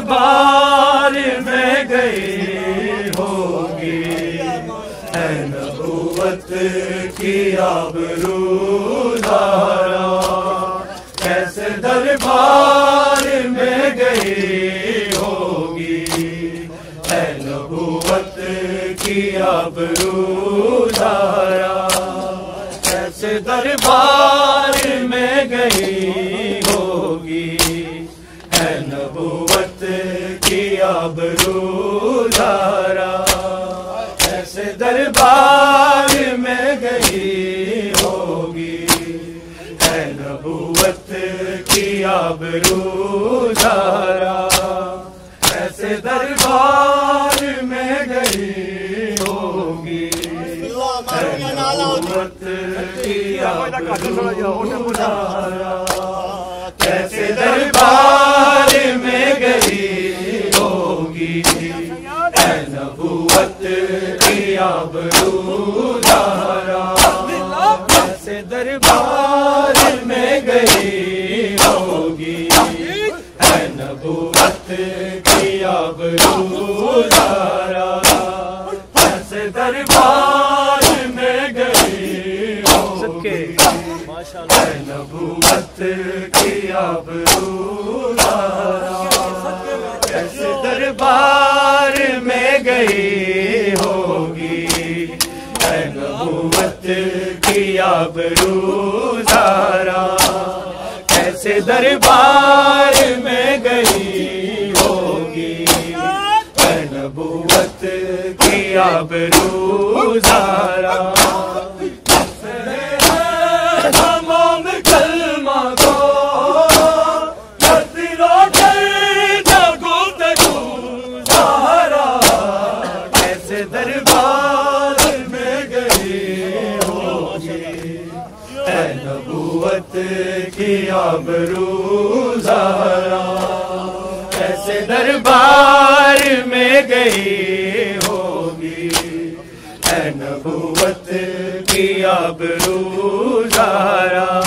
دربار میں گئی ہوگی، ہے نبوت کی آبرو دارا، کیسے دربار میں گئی ہوگی، ہے نبوت کی آبرو دارا، کیسے دربار میں گئی ہوگی، ہے نبوت کی آبرو دارا، کیسے دربار میں گئی ہوگی، ہے نبوت کی آبرو دارا، کیسے دربار میں گئی ہوگی، ہے نبوت کی آبرو دارا، کیسے دربار میں گئی ہوگی، ہے نبوت کی آبرو دارا، کیسے دربار میں گئی ہوگی، ہے نبوت کی آبرو دارا، کیسے دربار میں گئی ہوگی، ہے نبوت کی آبرو دارا، کیسے دربار میں گئی ہوگی، ہے نبوت کی آبرو دارا، کیسے دربار میں گئی ہوگی، ہے نبوت کی آبرو دارا، تمام کلمہ کو کرتی روشن گفتگو زہرا، کیسے دربار میں گئی ہوگی، ہے نبوت کی آبرو زہرا، کیسے دربار میں گئی ہوگی، ہے نبوت کی آبرو دارا،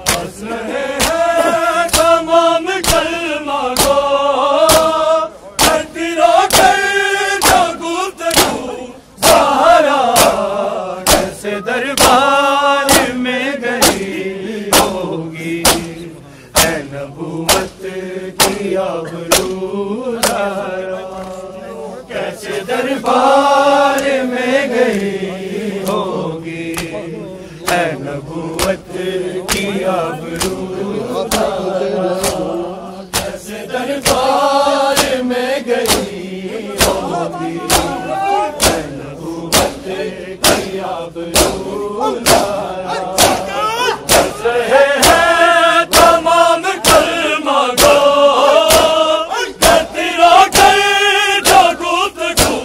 بس رہے ہیں تمام کلمہ کو کرتی روشن گفتگو زہرا، کیسے دربار میں گئی ہوگی، ہے نبوت کی آبرو دارا، کیسے دربار میں گئی ہوگی، ہے نبوت کی آبرو دارا، کیسے دربار میں گئی ہوگی، ہے نبوت کی آبرو دارا، بس رہے ہیں تمام کلمہ کو کرتی روشن گفتگو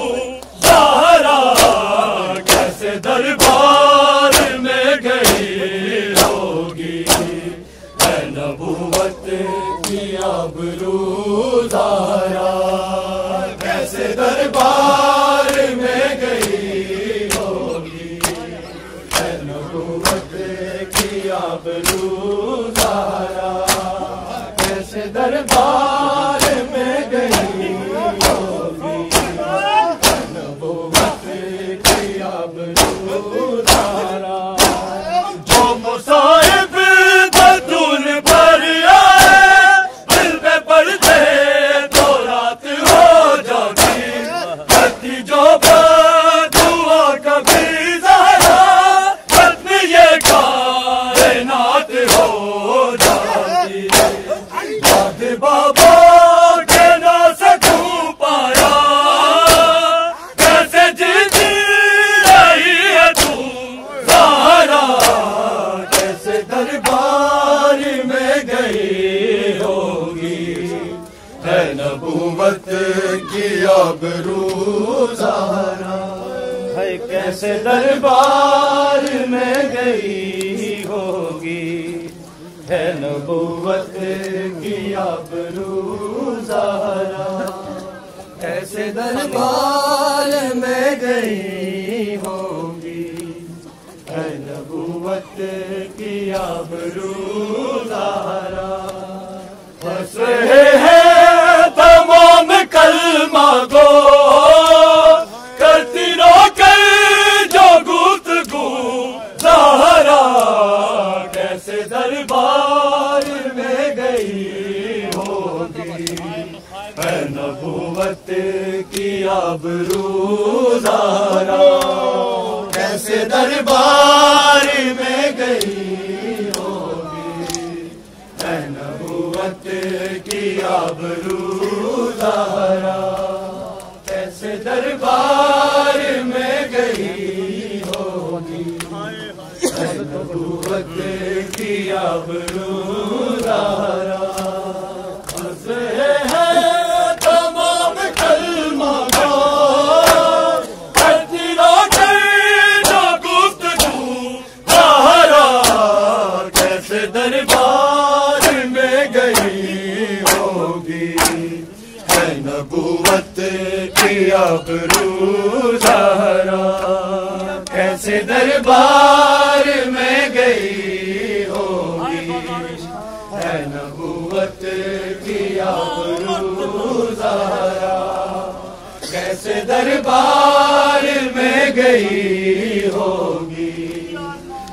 زہرا، کیسے دربار میں گئی ہوگی، ہے نبوت کی آبرو دارا، کیسے دربار میں گئی ہوگی، ہے نبوت کی آبرو دارا، کیسے دربار میں گئی ہوگی، ہے نبوت کی آبرو دارا، جو مصائب بدون پر آئے دل پہ پڑتے تو رات ہو جاتی، کرتی جو بدعا کبھی زہرا، ختم یہ کائنات ہو جاتی، یاد بابا کے نہ سکوں پایا، کیسے جیتی رہی ہے تو زہرا، کیسے دربار میں گئی ہوگی، ہے نبوت کی آبرو زہرا، ہے کیسے دربار میں گئی ہوگی، ہے نبوت کی آبرو زہرا، کیسے دربار میں گئی ہوگی، ہے نبوت کی آبرو زہرا، بس رہے ہیں تمام ہوگی، ہے نبوت کی آبرو زہرا کیسے دربار میں گئی ہوگی، ہے نبوت کی آبرو زہرا کیسے دربار میں گئی ہوگی، ہے نبوت کی آبرو زہرا دربار میں گئی ہوگی، ہے نبوت کی آبرو زہرا کیسے دربار میں گئی ہوگی، ہے نبوت کی آبرو زہرا کیسے دربار میں گئی ہوگی،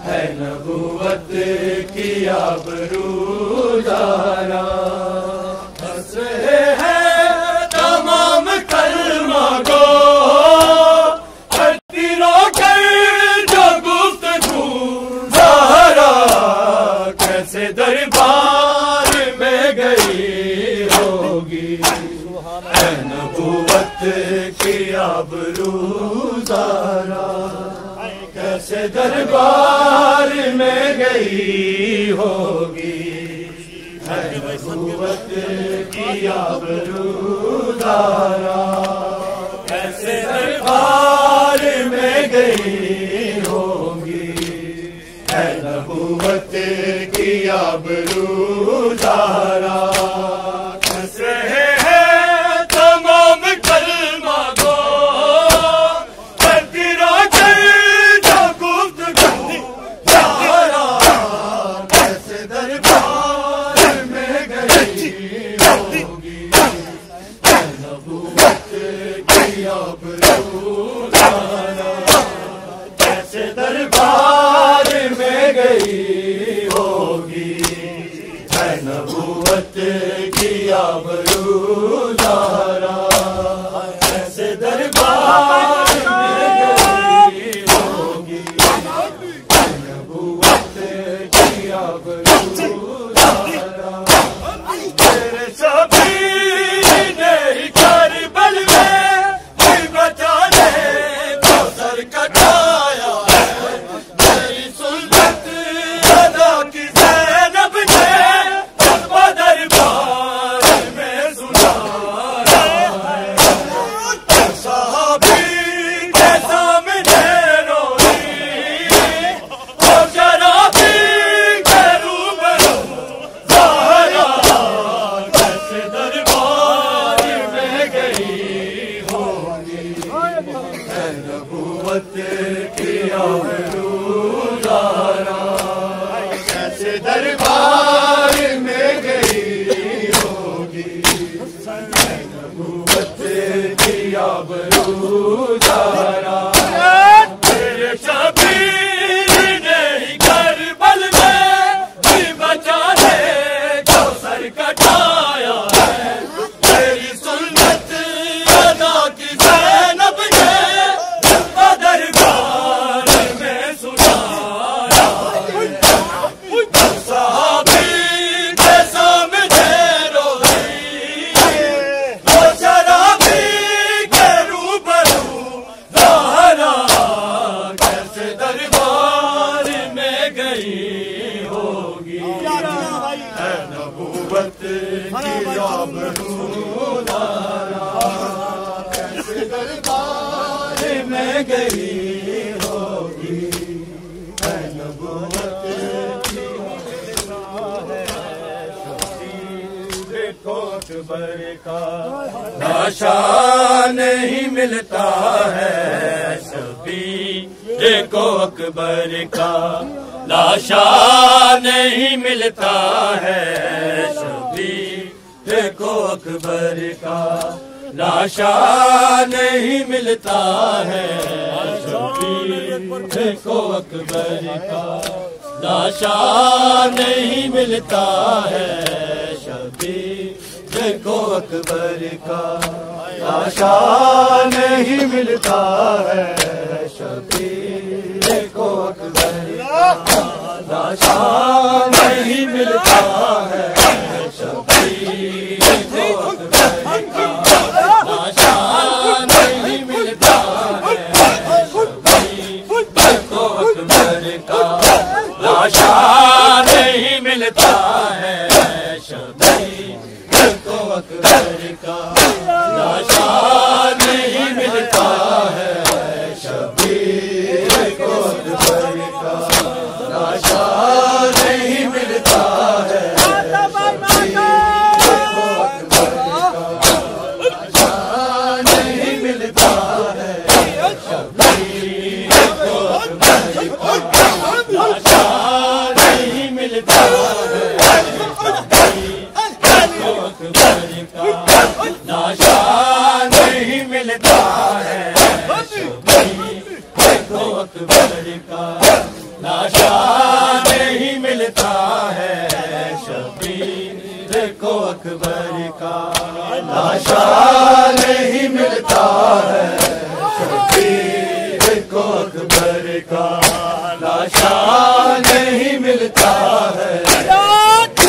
ہے نبوت کی آبرو زہرا ہنس رہے ہیں تمام کلمہ گو، ہٹتی رو کر جو گفتگو زہرا کیسے دربار میں گئی ہوگی، ہے نبوت کی آبرو زہرا کیسے دربار میں گئی ہوگی، ہے نبوت کی آبرو زہرا کیسے دربار میں گئی ہوگی، ہے نبوت کی آبرو زہرا ہنس رہے ہیں تمام کلمہ گو، کرتی رو کیسے دربار میں گئی ہوگی، ہے نبوت کی آبرو زہرا کیسے دربار میں گئی ہوگی، ہے نبوت کی آبرو زہرا تیرے شبیر نے کربل میں بچا لے کوثر کٹایا ہے، میری سنت ادا کی زینب نے دربار میں سنایا ہے، صحابی کے سامنے روئی اور شرابی کے روبرو زہرا کیسے دربار میں گئی ہوگی، ہے نبوت کی آبرو زہرا کیسے دربار میں گئی ہوگی، ہے نبوت کی آبرو زہرا تیرے شبیر نے کربل میں بچا لے کوثر کٹایا ہے، تیری سنت ادا کی زینب نے دربار میں سنایا ہے، صحابی کے سامنے روئی اور شرابی کے روبرو زہرا کیسے دربار میں گئی ہوگی، ہے نبوت کی آبرو زہرا کیسے دربار میں گئی ہوگی، ہے نبوت کی اکبر کا لاشا نہیں ملتا ہے، شبیر کو اکبر کا لاشا نہیں ملتا ہے، شبیر کو اکبر کا لاشا نہیں ملتا ہے، شبیر کو اکبر کا لاشا نہیں ملتا ہے، شبیر کو اکبر کا لاشا نہیں ملتا ہے شبیر کو اکبر کا لاشا نہیں ملتا ہے شبیر کو اکبر کا لاشا نہیں ملتا ہے شبیر کو اکبر کا لاشا نہیں ملتا ہے شبیر کو اکبر کا لاشا نہیں ملتا ہے شبیر کو اکبر کا لاشا نہیں ملتا ہے نہیں ملتا ہے شبیر کو اکبر کا لاشا نہیں ملتا ہے لاشا نہیں ملتا ہے شبیر کو اکبر کا لاشا نہیں ملتا ہے شبیر کو اکبر کا لاشا نہیں ملتا ہے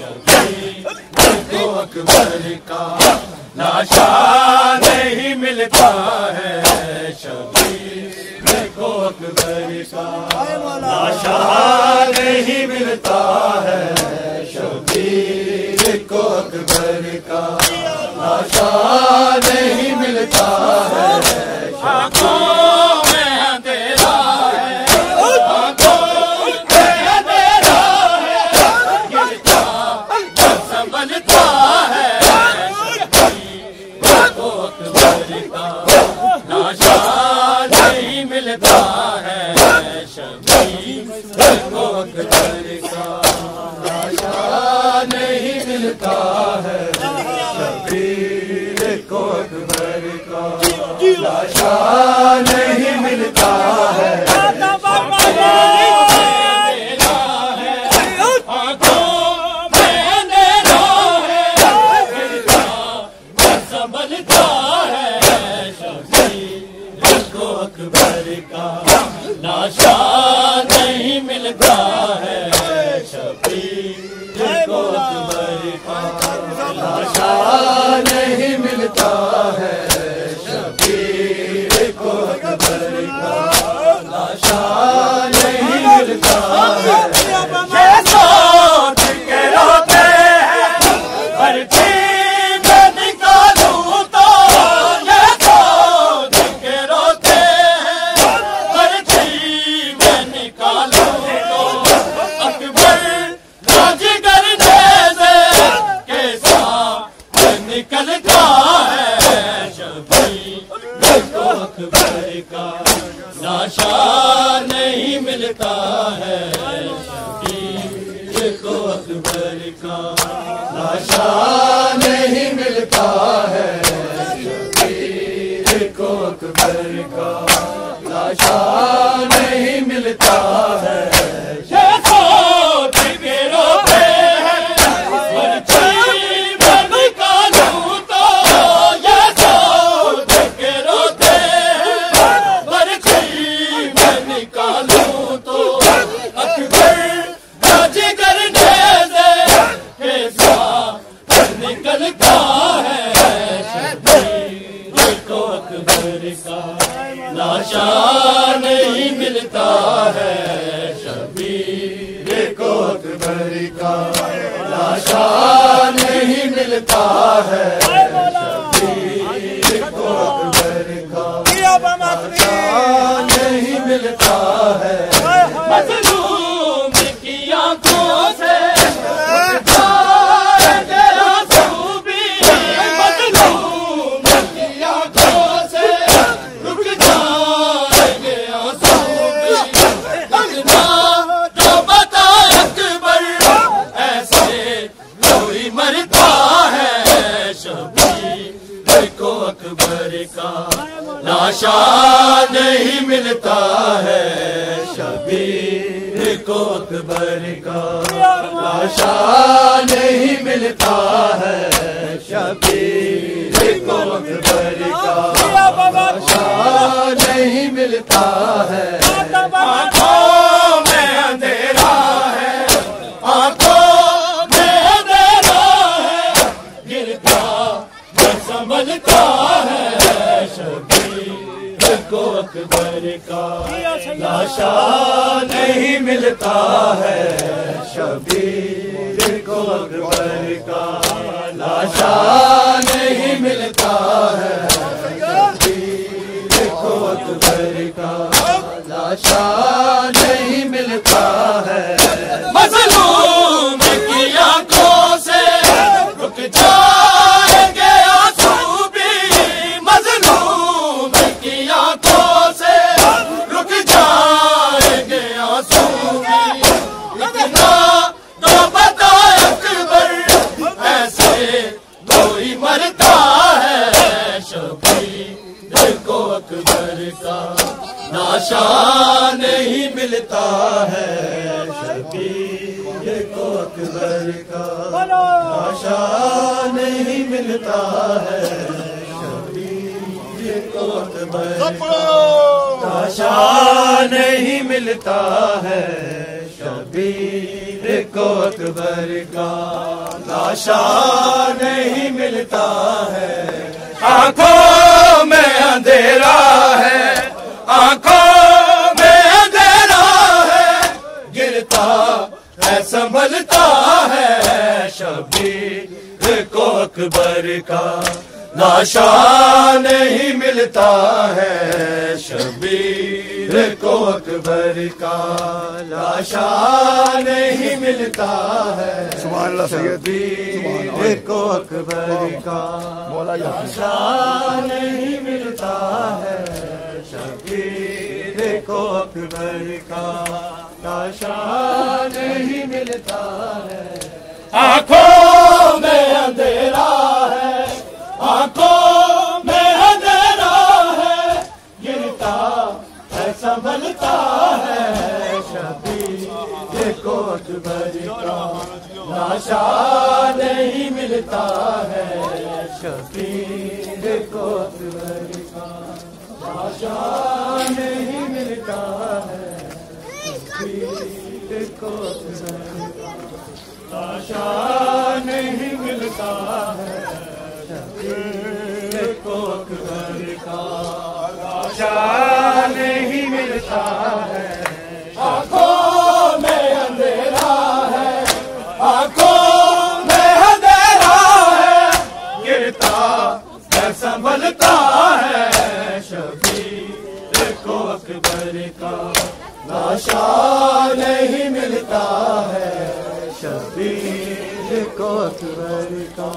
شبیر کو اکبر کا لاشا نہیں ملتا ہے شبیر کو اکبر لاشا نہیں ملتا ہے شبیر کو اکبر کا لاشا نہیں ملتا ہے شبیر کو اکبر کا لاشا نہیں ملتا ہے شبیر کو اکبر کا لاشا نہیں ملتا ہے لاشا نہیں ملتا ہے سنبھلتا ہے شبیر کو اکبر کا لاشا نہیں ملتا ہے شبیر کو اکبر کا لاشا نہیں ملتا ہے شبیر کو اکبر کا لاشا نہیں ملتا ہے سوچ کے روتے ہیں ہر چیز میں نکالوں تو یہ سوچ کے روتے ہیں ہر چیز میں نکالوں تو اکبر جگر جیسے کیسا نکلتا ہے شبیر کو اکبر کا لاشا نہیں ملتا ہے شبیر کو اکبر کا لاشا نہیں ملتا ہے شبیر کو اکبر کا لاشا نہیں ملتا ہے لاشا نہیں ملتا ہے شبیر کو اکبر کا لاشا نہیں ملتا ہے شبیر کو اکبر کا لاشا نہیں ملتا ہے مظلوم کی آنکھوں سے کو اکبر کا لاشا نہیں ملتا ہے شبیر کو اکبر کا لاشا نہیں ملتا ہے آنکھوں میں اندھیرا ہے آنکھوں میں اندھیرا ہے گرتا سنبھلتا ہے شبیر کو اکبر کا لاشا نہیں ملتا ہے شبیر کو اکبر کا لاشا نہیں ملتا ہے شبیر کو اکبر کا لاشا نہیں ملتا ہے مظلوم کی آنکھوں سے رک جائیں گے آنسو بھی مظلوم کی آنکھوں سے رک جائیں گے آنسو بھی اتنا تو بتا اکبر ایسے کوئی مرتا ہے شبیر کو اکبر کا لاشا نہیں ملتا ہے شبیر کو اکبر کا لاشا نہیں ملتا ہے شبیر کو اکبر کا لاشا نہیں ملتا ہے شبیر کو اکبر کا لاشا نہیں ملتا ہے آنکھوں میں اندھیرا ہے آنکھوں میں اندھیرا ہے گرتا ہے سنبھلتا ہے شبیر کو اکبر کا لاشا نہیں ملتا ہے شبیر کو اکبر کا لاشا نہیں ملتا ہے شبیر کو اکبر کا لاشا نہیں ملتا ہے شبیر کو اکبر کا لاشا نہیں ملتا ہے آنکھوں میں اندھیرا ہے آنکھوں میں اندھیرا ہے گرتا ہے سنبھلتا ہے شبیر کو اکبر کا لاشا نہیں ملتا ہے شبیر کو اکبر کا لاشا نہیں ملتا ہے شبیر کو اکبر کا لاشا نہیں ملتا ہے شبیر کو اکبر کا لاشا نہیں ملتا ہے آنکھوں میں اندھیرا ہے آنکھوں میں اندھیرا ہے گرتا ہے سنبھلتا ہے شبیر کو اکبر کا لاشا نہیں ملتا ہے شبیر کو اکبر کا